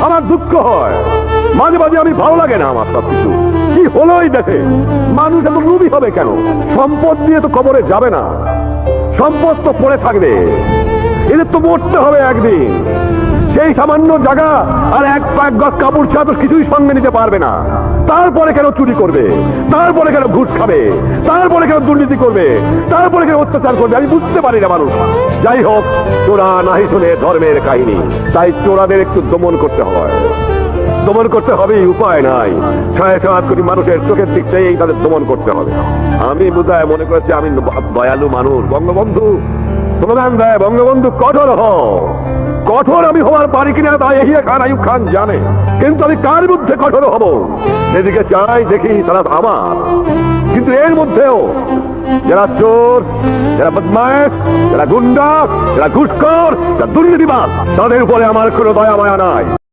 আমার দুঃখ হয়, মাঝে মাঝে আমি ভালো লাগে না আমার সবকিছু। কি হলো এই দেশে? মানুষ এত রুবি হবে কেন? সম্পদ দিয়ে তো কবরে যাবে না, সম্পদ তো পড়ে থাকবে, এদের তো মরতে হবে একদিন। সেই সামান্য জায়গা আর এক গজ কাপড় ছাড়া তো কিছুই সঙ্গে নিতে পারবে না। তারপরে কেন চুরি করবে? তারপরে কেন ঘুষ খাবে? তারপরে কেন দুর্নীতি করবে? তারপরে কেন অত্যাচার করবে? আমি বুঝতে পারি না মানুষ। যাই হোক, চোরা নাহি শুনে ধর্মের কাহিনী, তাই চোরাদের একটু দমন করতে হয়। দমন করতে হবে, উপায় নাই। 7.5 কোটি মানুষের চোখের দিক চেয়েই তাদের দমন করতে হবে। আমি বোধহয় মনে করেছি আমি দয়ালু মানুষ। বঙ্গবন্ধু স্লোগান দেয়, বঙ্গবন্ধু কঠোর হও। কঠোর আমি হওয়ার পারি কিনা তা এহিয়া খান আইয়ুব খান জানে, কিন্তু আমি কার বিরুদ্ধে কঠোর হব সেদিকে চাই, দেখি তারা আমার। কিন্তু এর মধ্যেও যারা চোর, যারা বদমাশ, যারা গুন্ডা, যারা ঘুষখোর, যারা দুর্নীতিবাজ, তাদের উপরে আমার কোনো দয়া মায়া নাই।